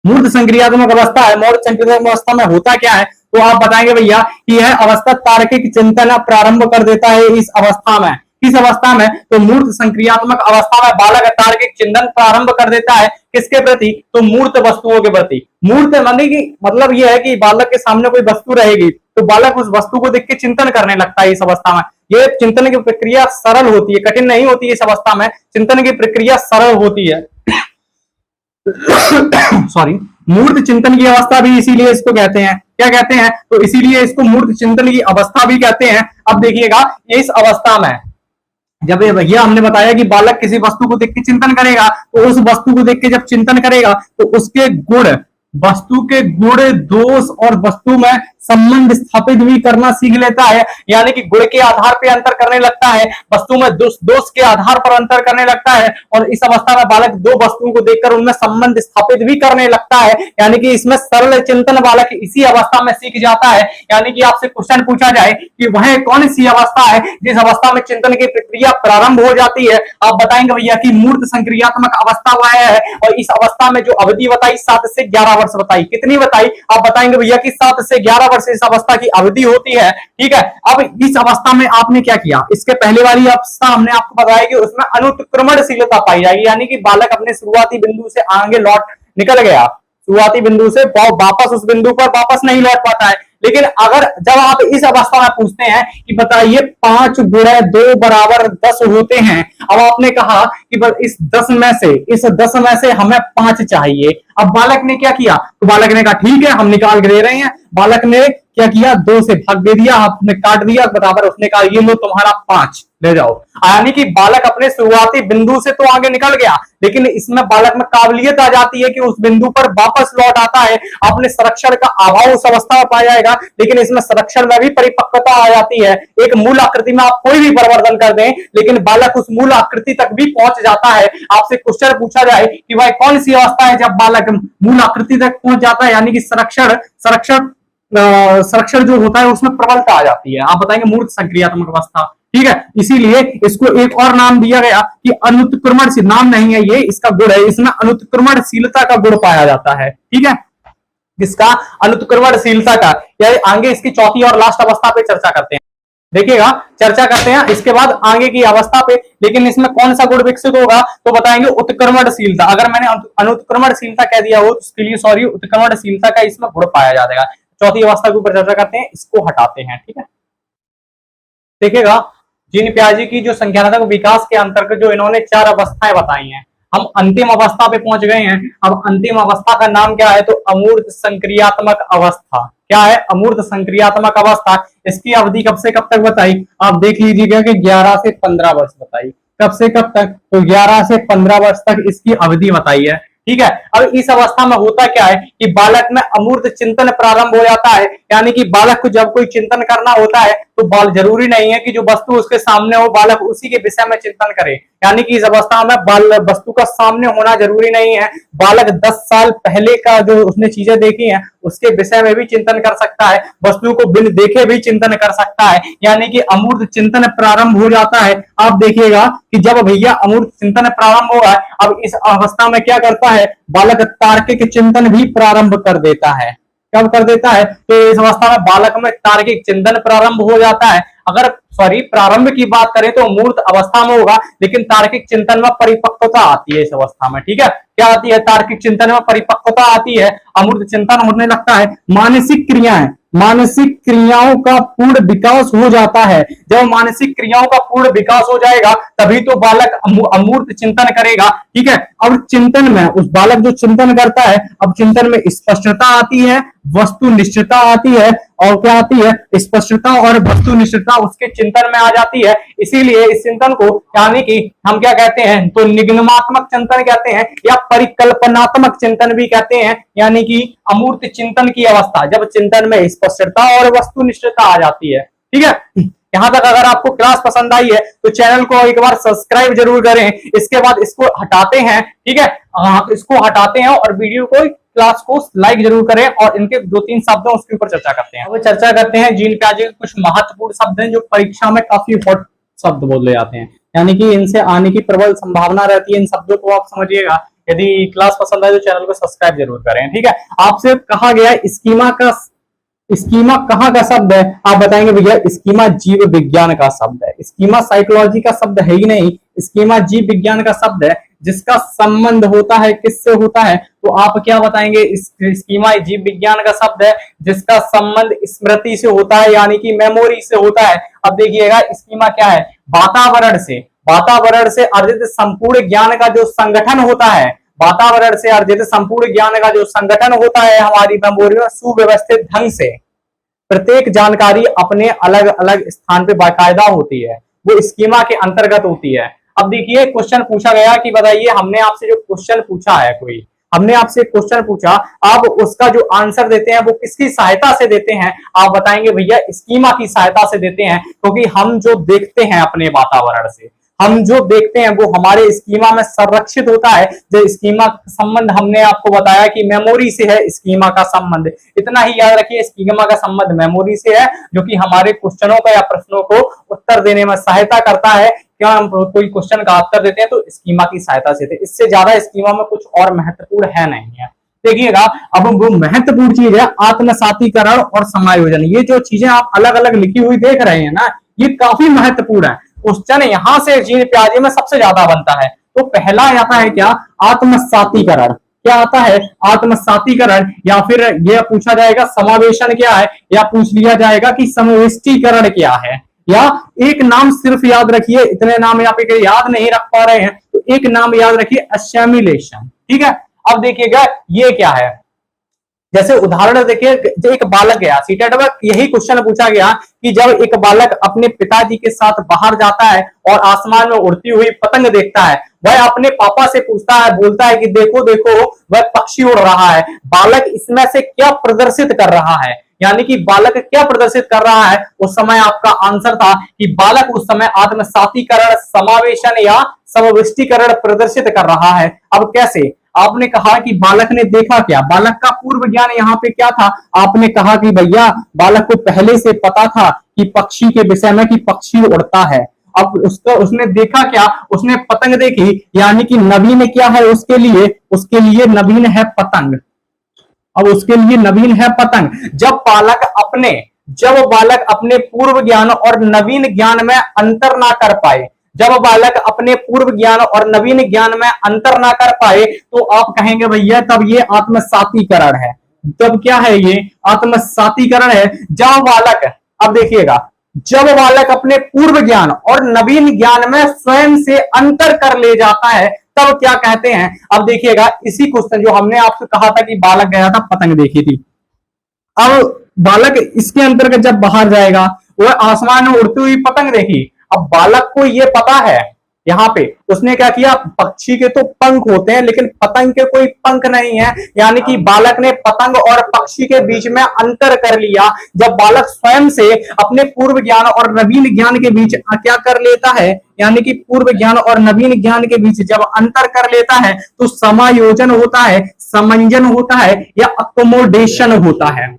मूर्त संक्रियात्मक अवस्था है। मूर्त संक्रियात्मक अवस्था में होता क्या है, तो आप बताएंगे भैया कि यह अवस्था तार्किक चिंतन प्रारंभ कर देता है इस अवस्था में। किस अवस्था में, तो मूर्त संक्रियात्मक अवस्था में बालक तार्किक चिंतन प्रारंभ कर देता है। किसके प्रति, तो मूर्त वस्तुओं के प्रति। मूर्त मतलब यह है कि बालक के सामने कोई वस्तु रहेगी तो बालक उस वस्तु को देख के चिंतन करने लगता है इस अवस्था में। यह चिंतन की प्रक्रिया सरल होती है, कठिन नहीं होती। इस अवस्था में चिंतन की प्रक्रिया सरल होती है। सॉरी, मूर्त चिंतन की अवस्था भी इसीलिए इसको कहते हैं, क्या कहते हैं, तो इसीलिए इसको मूर्त चिंतन की अवस्था भी कहते हैं। अब देखिएगा इस अवस्था में जब ये भैया हमने बताया कि बालक किसी वस्तु को देख के चिंतन करेगा, तो उस वस्तु को देख के जब चिंतन करेगा तो उसके गुण, वस्तु के गुण, दोष और वस्तु में संबंध स्थापित भी करना सीख लेता है। यानी कि गुण के आधार पर अंतर करने लगता है, वस्तु में दोष के आधार पर अंतर करने लगता है। और इस अवस्था में बालक दो वस्तुओं को देखकर उनमें संबंध स्थापित भी करने लगता है। यानी कि इसमें सरल चिंतन बालक इसी अवस्था में सीख जाता है। यानी कि आपसे क्वेश्चन पूछा जाए कि वह कौन सी अवस्था है जिस अवस्था में चिंतन की प्रक्रिया प्रारंभ हो जाती है, आप बताएंगे भैया कि मूर्त संक्रियात्मक अवस्था वह है। और इस अवस्था में जो अवधि बताई 7 से 11 वर्ष बताई, कितनी बताई, आप बताएंगे भैया कि 7 से 11 वर्ष इस अवस्था की अवधि होती है। ठीक है, अब इस अवस्था में आपने क्या किया, इसके पहले वाली अवस्था हमने आपको बताया कि उसमें अनुत्क्रमणशीलता पाई जाएगी। यानी कि बालक अपने शुरुआती बिंदु से आगे लौट निकल गया, शुरुआती बिंदु से वापस उस बिंदु पर वापस नहीं लौट पाता है। लेकिन अगर जब आप इस अवस्था में पूछते हैं कि बताइए 5 गुणे 2 बराबर 10 होते हैं, अब आपने कहा कि इस 10 में से हमें 5 चाहिए। अब बालक ने क्या किया, तो बालक ने कहा ठीक है हम निकाल के दे रहे हैं। बालक ने क्या किया, 2 से भाग दे दिया, आपने काट दिया बराबर, उसने कहा ये लो तुम्हारा 5। ले जाओ। यानी कि बालक अपने शुरुआती बिंदु से तो आगे निकल गया, लेकिन इसमें बालक में काबिलियत आ जाती है कि उस बिंदु पर वापस लौट आता है। अपने संरक्षण का अभाव उस अवस्था में पाया जाएगा, लेकिन इसमें संरक्षण में भी परिपक्वता आ जाती है। एक मूल आकृति में आप कोई भी परिवर्तन कर दें, लेकिन बालक उस मूल आकृति तक भी पहुंच जाता है। आपसे क्वेश्चन पूछा जाए कि भाई कौन सी अवस्था है जब बालक मूल आकृति तक पहुंच जाता है, यानी कि संरक्षण संरक्षण संरक्षण जो होता है उसमें प्रबलता आ जाती है। आप बताएंगे मूर्त संक्रियात्मक अवस्था, ठीक है। इसीलिए इसको एक और नाम दिया गया कि अनुत्क्रमणशील, नाम नहीं है ये, इसका गुण है, इसमें अनुत्क्रमणशीलता का गुण पाया जाता है, ठीक है। किसका? अनुत्क्रमणशीलता का। या आगे इसकी चौथी और लास्ट अवस्था पे चर्चा करते हैं, देखिएगा, चर्चा करते हैं इसके बाद आगे की अवस्था पे। लेकिन इसमें कौन सा गुण विकसित होगा तो बताएंगे उत्क्रमणशीलता। अगर मैंने अनुत्क्रमणशीलता कह दिया हो तो उसके लिए सॉरी, उत्क्रमणशीलता का इसमें गुण पाया जाएगा। चौथी अवस्था के ऊपर चर्चा करते हैं, इसको हटाते हैं, ठीक है। देखिएगा, जीन पियाजे की जो संज्ञानात्मक विकास के अंतर्गत जो इन्होंने 4 अवस्थाएं बताई हैं, हम अंतिम अवस्था पे पहुंच गए हैं। अब अंतिम अवस्था का नाम क्या है तो अमूर्त संक्रियात्मक अवस्था। क्या है? अमूर्त संक्रियात्मक अवस्था। इसकी अवधि कब से कब तक बताई? आप देख लीजिएगा कि 11 से 15 वर्ष बताई। कब से कब तक? तो 11 से 15 वर्ष तक इसकी अवधि बताई है, ठीक है। अब इस अवस्था में होता क्या है कि बालक में अमूर्त चिंतन प्रारंभ हो जाता है। यानी कि बालक को जब कोई चिंतन करना होता है तो बाल जरूरी नहीं है कि जो वस्तु उसके सामने हो बालक उसी के विषय में चिंतन करे। यानी कि इस अवस्था में बाल वस्तु का सामने होना जरूरी नहीं है। बालक 10 साल पहले का जो उसने चीजें देखी हैं उसके विषय में भी चिंतन कर सकता है, वस्तु को बिन देखे भी चिंतन कर सकता है। यानी कि अमूर्त चिंतन प्रारंभ हो जाता है। आप देखिएगा कि जब भैया अमूर्त चिंतन प्रारंभ होगा, अब इस अवस्था में क्या करता है बालक? तार्किक चिंतन भी प्रारंभ कर देता है। कब कर देता है? तो इस अवस्था में बालक में तार्किक चिंतन प्रारंभ हो जाता है। अगर सॉरी प्रारंभ की बात करें तो मूर्त अवस्था में होगा, लेकिन तार्किक चिंतन में परिपक्वता आती है इस अवस्था में, ठीक है। क्या आती है? तार्किक चिंतन में परिपक्वता आती है, अमूर्त चिंतन होने लगता है। मानसिक क्रियाएं, मानसिक क्रियाओं का पूर्ण विकास हो जाता है। जब मानसिक क्रियाओं का पूर्ण विकास हो जाएगा तभी तो बालक अमूर्त चिंतन करेगा, ठीक है। अब चिंतन में उस बालक जो चिंतन करता है, अब चिंतन में स्पष्टता आती है, वस्तुनिष्ठता आती है, और क्या आती है? स्पष्टता और वस्तुनिष्ठता उसके चिंतन में आ जाती है। इसीलिए इस चिंतन को यानी कि हम क्या कहते हैं तो निगमात्मक चिंतन कहते हैं या परिकल्पनात्मक चिंतन भी कहते हैं। यानी कि अमूर्त चिंतन की अवस्था जब चिंतन में स्पष्टता और वस्तुनिष्ठता आ जाती है, ठीक है। यहां तक अगर आपको क्लास पसंद आई है तो चैनल को एक बार सब्सक्राइब जरूर करें। इसके बाद इसको हटाते हैं, ठीक है, इसको हटाते हैं और वीडियो को क्लास को लाइक जरूर करें और इनके 2-3 शब्द उसके ऊपर चर्चा करते हैं। अब चर्चा करते हैं जीन पियाजे के कुछ महत्वपूर्ण शब्द हैं जो परीक्षा में काफी हॉट शब्द बोले जाते हैं, यानी कि इनसे आने की प्रबल संभावना रहती है। इन शब्दों को आप समझिएगा। यदि क्लास पसंद आए तो चैनल को सब्सक्राइब जरूर करें, ठीक है। आपसे कहा गया स्कीमा कहाँ का शब्द है? आप बताएंगे भैया स्कीमा जीव विज्ञान का शब्द है। स्कीमा साइकोलॉजी का शब्द है ही नहीं, स्कीमा जीव विज्ञान का शब्द है जिसका संबंध होता है किससे होता है तो आप क्या बताएंगे? स्कीमा जीव विज्ञान का शब्द है जिसका संबंध स्मृति से होता है, यानी कि मेमोरी से होता है। अब देखिएगा स्कीमा क्या है? वातावरण से अर्जित संपूर्ण ज्ञान का जो संगठन होता है, वातावरण से अर्जित संपूर्ण ज्ञान का जो संगठन होता है हमारी मेमोरी में सुव्यवस्थित ढंग से। प्रत्येक जानकारी अपने अलग अलग स्थान पे बाकायदा होती है, वो स्कीमा के अंतर्गत होती है। अब देखिए क्वेश्चन पूछा गया कि बताइए, हमने आपसे जो क्वेश्चन पूछा है, कोई हमने आपसे क्वेश्चन पूछा, आप उसका जो आंसर देते हैं वो किसकी सहायता से देते हैं? आप बताएंगे भैया स्कीमा की सहायता से देते हैं, क्योंकि हम जो देखते हैं अपने वातावरण से, हम जो देखते हैं वो हमारे स्कीमा में संरक्षित होता है। जो स्कीमा का संबंध हमने आपको बताया कि मेमोरी से है स्कीमा का संबंध। इतना ही याद रखिए, स्कीमा का संबंध मेमोरी से है, जो कि हमारे क्वेश्चनों का या प्रश्नों को उत्तर देने में सहायता करता है। क्या हम कोई क्वेश्चन का उत्तर देते हैं तो स्कीमा की सहायता से थे। इससे ज्यादा स्कीमा में कुछ और महत्वपूर्ण है नहीं है। देखिएगा, अब वो महत्वपूर्ण चीज है आत्मसातीकरण और समायोजन। ये जो चीजें आप अलग अलग लिखी हुई देख रहे हैं ना, ये काफी महत्वपूर्ण है। क्वेश्चन यहां से जीन पियाजे में सबसे ज्यादा बनता है। तो पहला आता है क्या? आत्मसातीकरण। क्या आता है? आत्मसातीकरण। या फिर यह पूछा जाएगा समावेशन क्या है, या पूछ लिया जाएगा कि समविष्टीकरण क्या है। या एक नाम सिर्फ याद रखिए, इतने नाम आप याद नहीं रख पा रहे हैं तो एक नाम याद रखिए, असेमिलेशन, ठीक है। अब देखिएगा ये क्या है? जैसे उदाहरण देखिए, जो एक बालक गया सीटेट में, यही क्वेश्चन पूछा गया कि जब एक बालक अपने पिताजी के साथ बाहर जाता है और आसमान में उड़ती हुई पतंग देखता है, वह अपने पापा से पूछता है, बोलता है कि देखो देखो वह पक्षी उड़ रहा है, बालक इसमें से क्या प्रदर्शित कर रहा है, यानी कि बालक क्या प्रदर्शित कर रहा है। उस समय आपका आंसर था कि बालक उस समय आत्मसातीकरण, समावेशन या समविष्टीकरण प्रदर्शित कर रहा है। अब कैसे, आपने कहा कि बालक ने देखा क्या, बालक का पूर्व ज्ञान यहाँ पे क्या था, आपने कहा कि भैया बालक को पहले से पता था कि पक्षी के विषय में कि पक्षी उड़ता है। अब उसने देखा क्या, उसने पतंग देखी, यानी कि नवीन क्या है उसके लिए नवीन है पतंग। अब उसके लिए नवीन है पतंग। जब बालक अपने पूर्व ज्ञान और नवीन ज्ञान में अंतर ना कर पाए, जब बालक अपने पूर्व ज्ञान और नवीन ज्ञान में अंतर ना कर पाए, तो आप कहेंगे भैया तब ये आत्मसातीकरण है। तब क्या है, ये आत्मसातीकरण है। जब बालक, अब देखिएगा, जब बालक अपने पूर्व ज्ञान और नवीन ज्ञान में स्वयं से अंतर कर ले जाता है, तब क्या कहते हैं। अब देखिएगा, इसी क्वेश्चन जो हमने आपसे कहा था कि बालक गया था पतंग देखी थी, अब बालक इसके अंतर्गत जब बाहर जाएगा, वह आसमान में उड़ती हुई पतंग देखी। अब बालक को यह पता है, यहाँ पे उसने क्या किया, पक्षी के तो पंख होते हैं लेकिन पतंग के कोई पंख नहीं है, यानी कि बालक ने पतंग और पक्षी के बीच में अंतर कर लिया। जब बालक स्वयं से अपने पूर्व ज्ञान और नवीन ज्ञान के बीच क्या कर लेता है, यानी कि पूर्व ज्ञान और नवीन ज्ञान के बीच जब अंतर कर लेता है, तो समायोजन होता है, समंजन होता है या अकोमोडेशन होता है।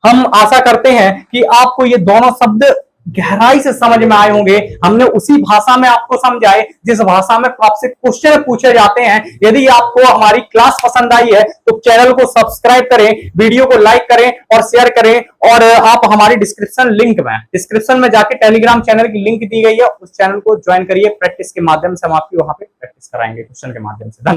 हम आशा करते हैं कि आपको ये दोनों शब्द गहराई से समझ में आए होंगे। हमने उसी भाषा में आपको समझाए जिस भाषा में आपसे क्वेश्चन पूछे जाते हैं। यदि आपको हमारी क्लास पसंद आई है तो चैनल को सब्सक्राइब करें, वीडियो को लाइक करें और शेयर करें, और आप हमारी डिस्क्रिप्शन में जाके टेलीग्राम चैनल की लिंक दी गई है, उस चैनल को ज्वाइन करिए। प्रैक्टिस के माध्यम से हम आपकी वहां पे प्रैक्टिस कराएंगे क्वेश्चन के माध्यम से।